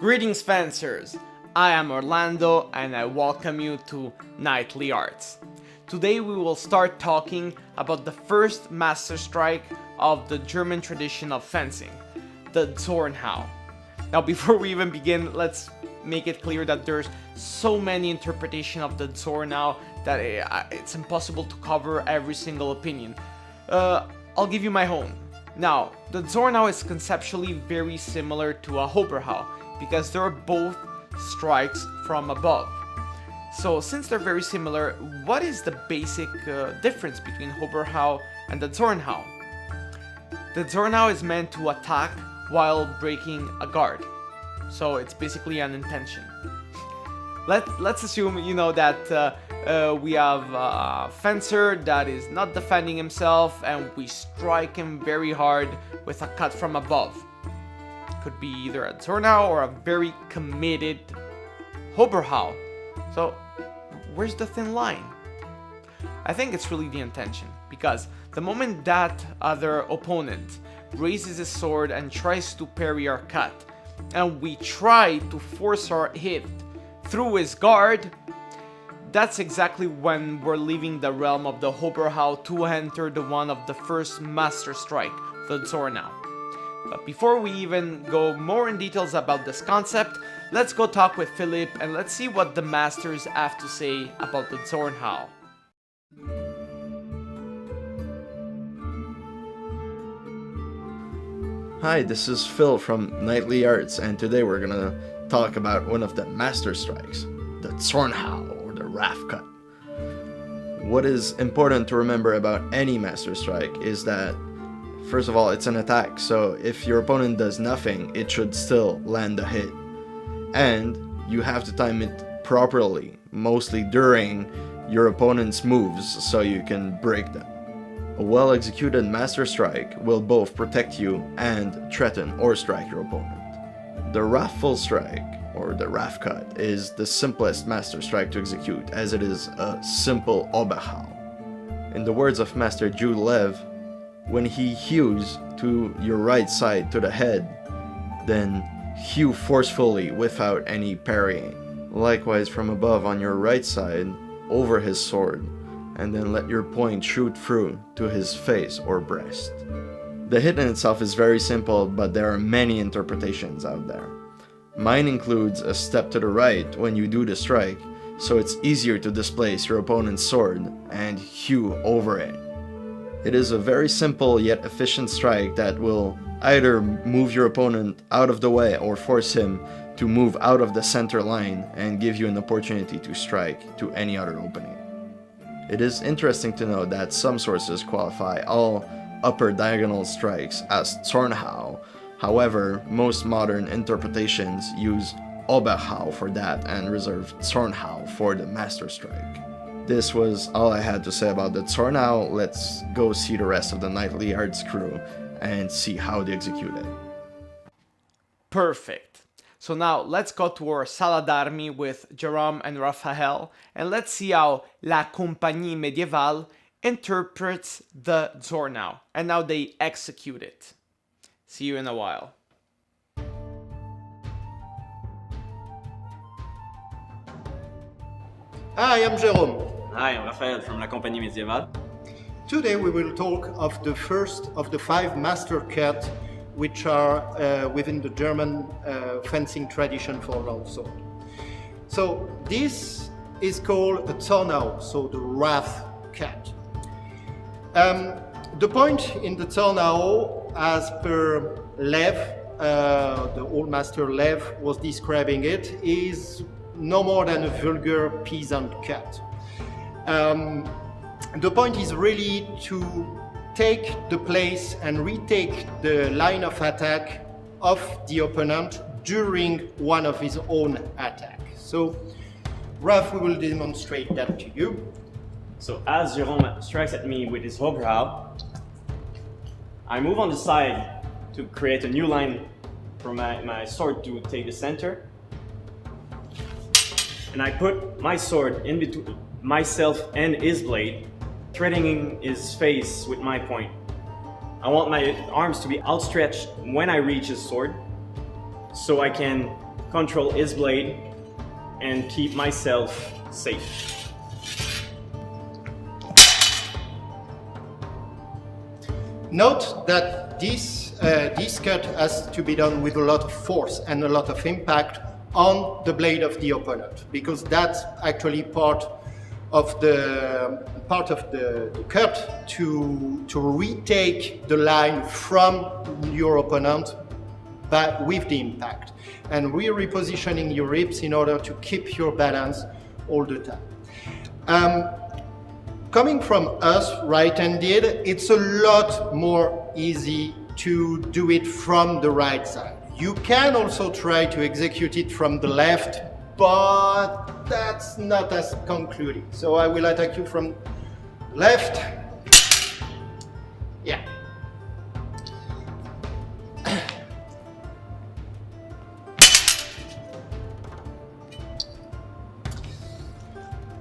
Greetings fencers, I am Orlando and I welcome you to Knightly Arts. Today we will start talking about the first master strike of the German tradition of fencing, the Zornhau. Now before we even begin, let's make it clear that there's so many interpretations of the Zornhau that it's impossible to cover every single opinion. I'll give you my own. Now, the Zornhau is conceptually very similar to a Oberhau because they're both strikes from above. So since they're very similar, what is the basic difference between Oberhau and the Zornhau? The Zornhau is meant to attack while breaking a guard. So it's basically an intention. Let's assume, that we have a fencer that is not defending himself and we strike him very hard with a cut from above. Could be either a Zornhau or a very committed Oberhau. So where's the thin line? I think it's really the intention, because the moment that other opponent raises his sword and tries to parry our cut, and we try to force our hit through his guard, that's exactly when we're leaving the realm of the Oberhau to enter the one of the first master strike, the Zornhau. But before we even go more in details about this concept, let's go talk with Philippe and let's see what the masters have to say about the Zornhau. Hi, this is Phil from Knightly Arts, and today we're gonna talk about one of the master strikes, the Zornhau, or the Raff Cut. What is important to remember about any master strike is that, first of all, it's an attack, so if your opponent does nothing, it should still land a hit. And you have to time it properly, mostly during your opponent's moves, so you can break them. A well-executed master strike will both protect you and threaten or strike your opponent. The Raffle strike, or the Raff Cut, is the simplest master strike to execute, as it is a simple Oberhau. In the words of Master Jude Lev, when he hews to your right side to the head, then hew forcefully without any parrying. Likewise from above on your right side, over his sword, and then let your point shoot through to his face or breast. The hit in itself is very simple, but there are many interpretations out there. Mine includes a step to the right when you do the strike, so it's easier to displace your opponent's sword and hew over it. It is a very simple yet efficient strike that will either move your opponent out of the way or force him to move out of the center line and give you an opportunity to strike to any other opening. It is interesting to note that some sources qualify all upper diagonal strikes as Zornhau. However, most modern interpretations use Oberhau for that and reserve Zornhau for the master strike. This was all I had to say about the Zornhau. Let's go see the rest of the Knightly Arts crew and see how they execute it. Perfect. So now let's go to our Sala d'Armi with Jerome and Raphael and let's see how La Compagnie Medievale interprets the Zornhau and how they execute it. See you in a while. Hi, I'm Jerome. Hi, I'm Raphael from La Compagnie Medievale. Today we will talk of the first of the 5 master cuts which are within the German fencing tradition for long sword. So this is called a Zornhau, so the Raff Cut. The point in the Zornhau, as per Lev, the old master Lev was describing it, is no more than a vulgar peasant cut. The point is really to take the place and retake the line of attack of the opponent during one of his own attack. So, Raph, we will demonstrate that to you. So as Jerome strikes at me with his Oberhau, I move on the side to create a new line for my sword to take the center. And I put my sword in between myself and his blade, threatening his face with my point. I want my arms to be outstretched when I reach his sword, so I can control his blade, and keep myself safe. Note that this cut has to be done with a lot of force and a lot of impact on the blade of the opponent, because that's actually part of the cut to retake the line from your opponent, but with the impact, and repositioning your hips in order to keep your balance all the time. Coming from us, right-handed, it's a lot more easy to do it from the right side. You can also try to execute it from the left, but that's not as concluding. So I will attack you from left. Yeah.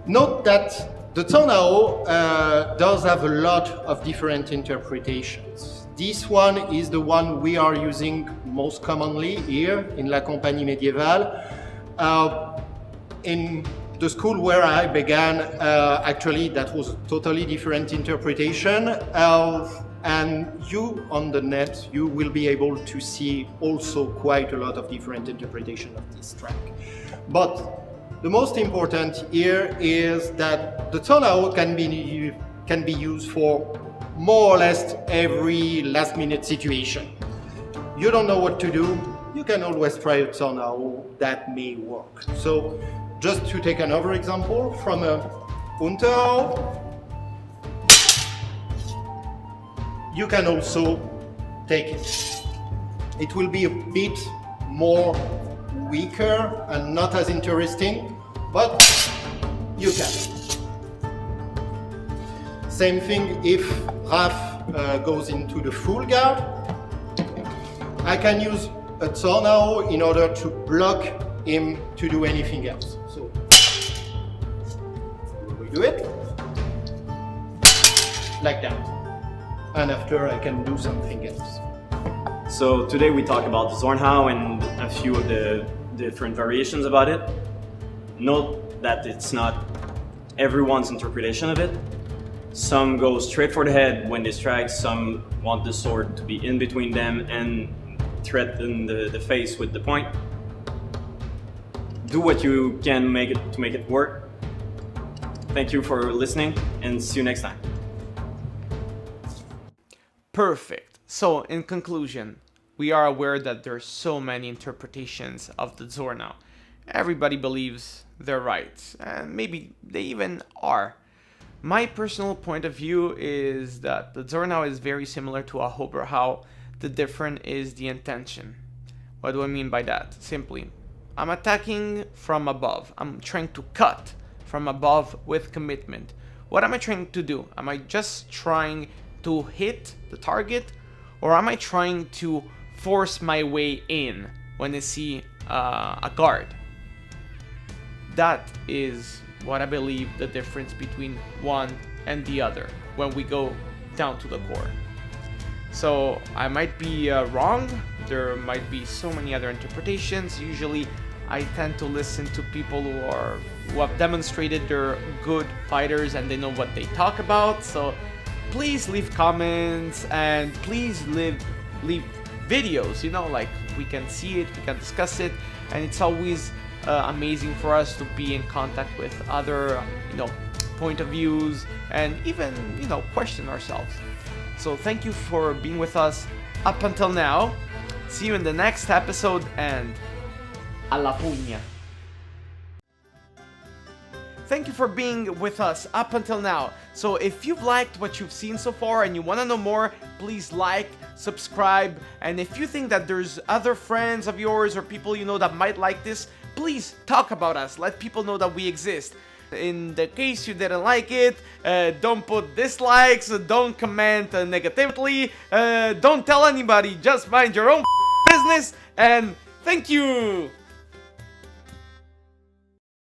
Note that the Zornhau does have a lot of different interpretations. This one is the one we are using most commonly here in La Compagnie Medievale. In the school where I began, actually that was a totally different interpretation. And you on the net, you will be able to see also quite a lot of different interpretation of this track. But the most important here is that the Zornhau can be used for more or less every last-minute situation. You don't know what to do, you can always try a Zornhau that may work. So, just to take another example from a Unterhau, you can also take it. It will be a bit more weaker and not as interesting, but you can. Same thing if Raf goes into the full guard. I can use a Zornhau in order to block him to do anything else. So we do it like that, and after I can do something else. So today we talk about the Zornhau and a few of the different variations about it. Note that it's not everyone's interpretation of it. Some go straight for the head when they strike, some want the sword to be in between them and threaten the face with the point. Do what you can to make it work. Thank you for listening, and see you next time. Perfect. So, in conclusion, we are aware that there are so many interpretations of the Zornhau. Everybody believes they're right, and maybe they even are. My personal point of view is that the Zornhau is very similar to a Hoberhau. The difference is the intention. What do I mean by that? Simply, I'm attacking from above. I'm trying to cut from above with commitment. What am I trying to do? Am I just trying to hit the target, or am I trying to force my way in when I see a guard? That is what I believe the difference between one and the other when we go down to the core. So I might be wrong. There might be so many other interpretations. Usually I tend to listen to people who have demonstrated they're good fighters and they know what they talk about. So please leave comments and please leave videos, like we can see it, we can discuss it, and it's always amazing for us to be in contact with other point of views and even question ourselves. So thank you for being with us up until now. See you in the next episode, and alla pugna. Thank you for being with us up until now. So if you've liked what you've seen so far and you want to know more, please like, subscribe, and if you think that there's other friends of yours or people that might like this, please talk about us. Let people know that we exist. In the case you didn't like it, don't put dislikes, don't comment negatively, don't tell anybody, just mind your own business, and thank you!